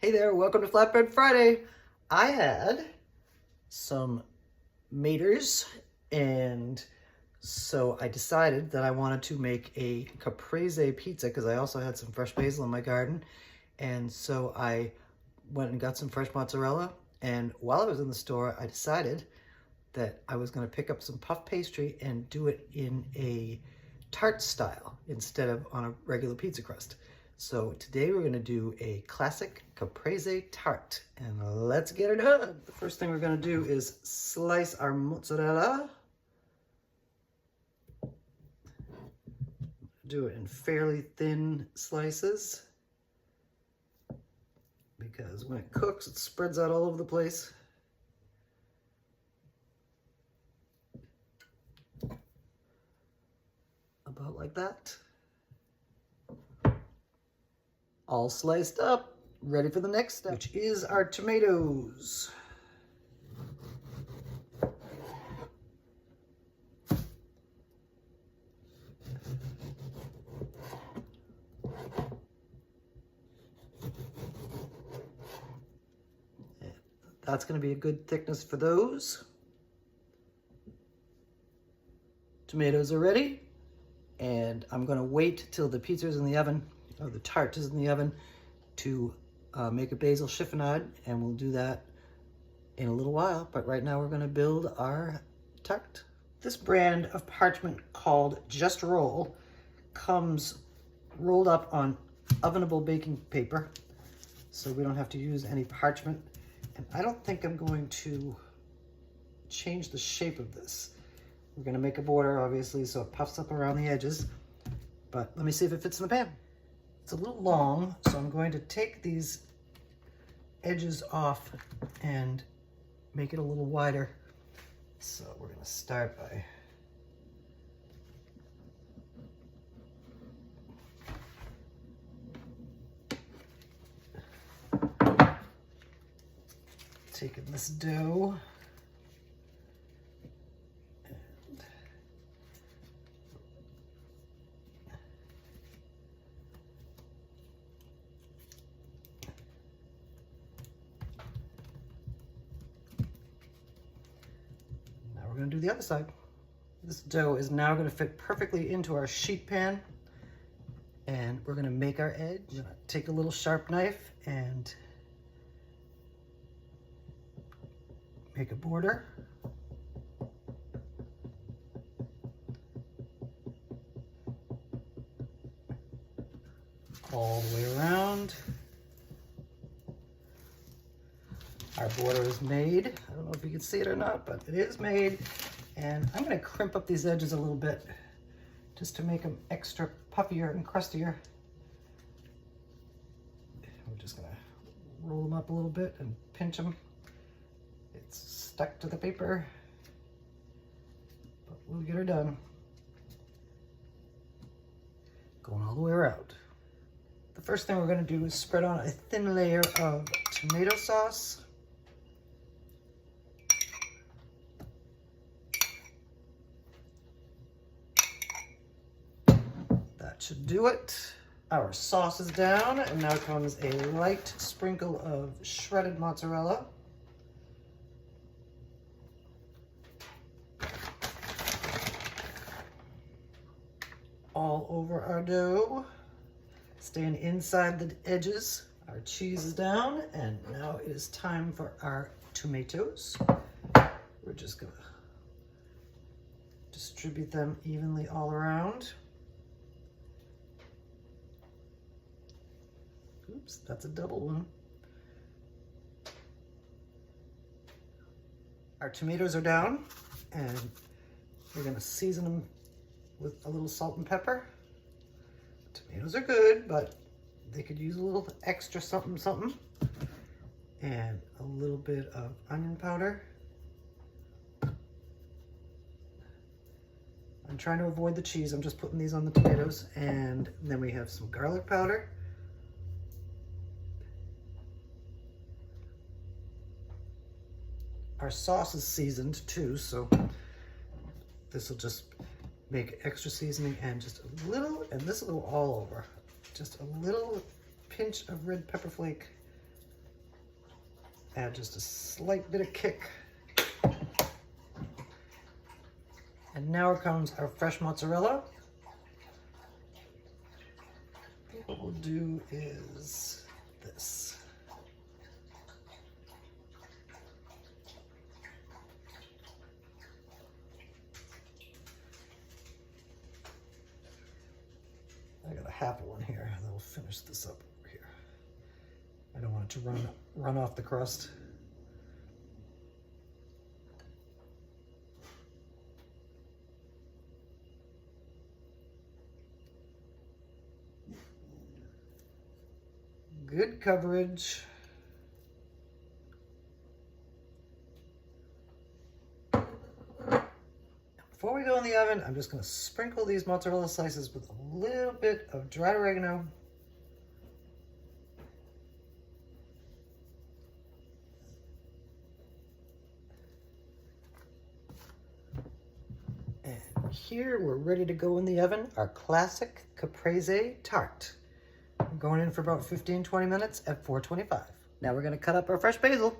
Hey there, welcome to Flatbread Friday. I had some maters, and so I decided that I wanted to make a Caprese pizza because I also had some fresh basil in my garden. And so I went and got some fresh mozzarella, and while I was in the store, I decided that I was going to pick up some puff pastry and do it in a tart style instead of on a regular pizza crust. So today we're going to do a classic Caprese tart, and let's get it done. The first thing we're going to do is slice our mozzarella. Do it in fairly thin slices because when it cooks it spreads out all over the place. About like that. All sliced up, ready for the next step, which is our tomatoes. That's going to be a good thickness for those. Tomatoes are ready, and I'm going to wait till the pizza's in the oven, or the tart is in the oven, to make a basil chiffonade, and we'll do that in a little while. But right now we're going to build our tart. This brand of parchment called Just Roll comes rolled up on ovenable baking paper, so we don't have to use any parchment. And I don't think I'm going to change the shape of this. We're going to make a border, obviously, so it puffs up around the edges. But let me see if it fits in the pan. It's a little long, so I'm going to take these edges off and make it a little wider. So we're going to start by taking this dough and now we're going to do the other side. This dough is now going to fit perfectly into our sheet pan, and we're going to make our edge. We're going to take a little sharp knife and make a border. All the way around. Our border is made. I don't know if you can see it or not, but it is made. And I'm going to crimp up these edges a little bit just to make them extra puffier and crustier. We're just going to roll them up a little bit and pinch them. It's stuck to the paper, but we'll get her done. Going all the way around. The first thing we're going to do is spread on a thin layer of tomato sauce. That should do it. Our sauce is down, and now comes a light sprinkle of shredded mozzarella. All over our dough, staying inside the edges. Our cheese is down, and now it is time for our tomatoes. We're just gonna distribute them evenly all around. Oops, that's a double one. Our tomatoes are down, and we're gonna season them with a little salt and pepper. Tomatoes are good, but they could use a little extra something something. And a little bit of onion powder. I'm trying to avoid the cheese. I'm just putting these on the tomatoes. And then we have some garlic powder. Our sauce is seasoned too, so this will just make extra seasoning, and just a little, and this will go all over, just a little pinch of red pepper flake Add just a slight bit of kick. And now comes our fresh mozzarella. What we'll do is this. I got a half one here that will finish this up over here. I don't want it to run off the crust. Good coverage. Before we go in the oven, I'm just going to sprinkle these mozzarella slices with a little bit of dried oregano. And here we're ready to go in the oven, our classic Caprese tart. We're going in for about 15-20 minutes at 425. Now we're going to cut up our fresh basil.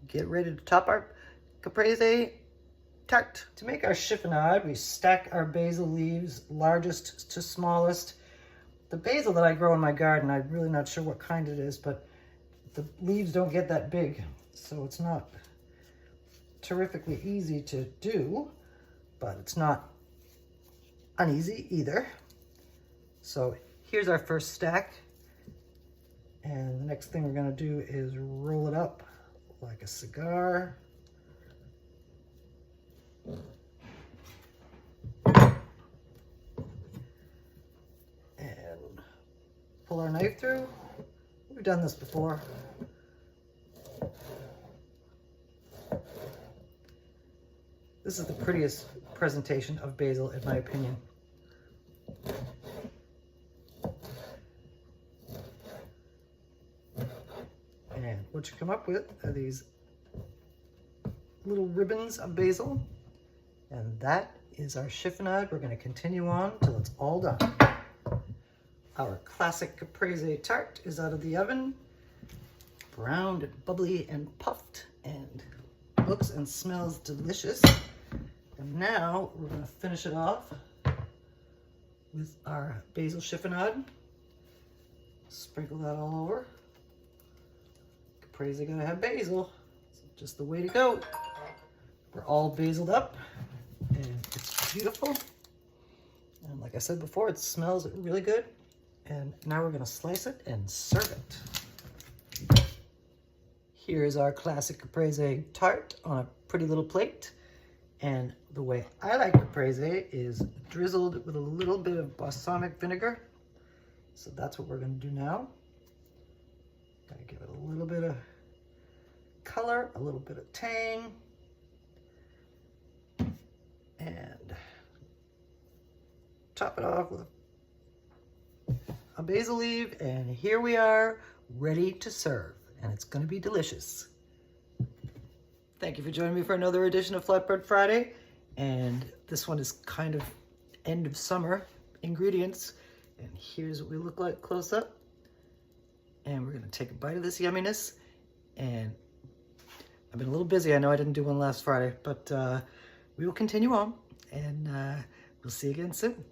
Get ready to top our Caprese tart. To make our chiffonade, we stack our basil leaves largest to smallest. The basil that I grow in my garden, I'm really not sure what kind it is, but the leaves don't get that big, so it's not terrifically easy to do, but it's not uneasy either. So here's our first stack, and the next thing we're going to do is roll it up like a cigar. And pull our knife through. We've done this before. This is the prettiest presentation of basil, in my opinion. And what you come up with are these little ribbons of basil. And that is our chiffonade. We're going to continue on till it's all done. Our classic Caprese tart is out of the oven. Browned and bubbly and puffed and looks and smells delicious. And now we're going to finish it off with our basil chiffonade. Sprinkle that all over. Caprese gotta have basil. It's just the way to go. We're all basiled up and it's beautiful. And like I said before, it smells really good. And now we're gonna slice it and serve it. Here's our classic Caprese tart on a pretty little plate. And the way I like Caprese is drizzled with a little bit of balsamic vinegar. So that's what we're gonna do now. Gotta give it a little bit of color, a little bit of tang. And top it off with a basil leaf. And here we are, ready to serve. And it's gonna be delicious. Thank you for joining me for another edition of Flatbread Friday. And this one is kind of end of summer ingredients. And here's what we look like close up. And we're gonna take a bite of this yumminess. And I've been a little busy. I know I didn't do one last Friday, but we will continue on, and we'll see you again soon.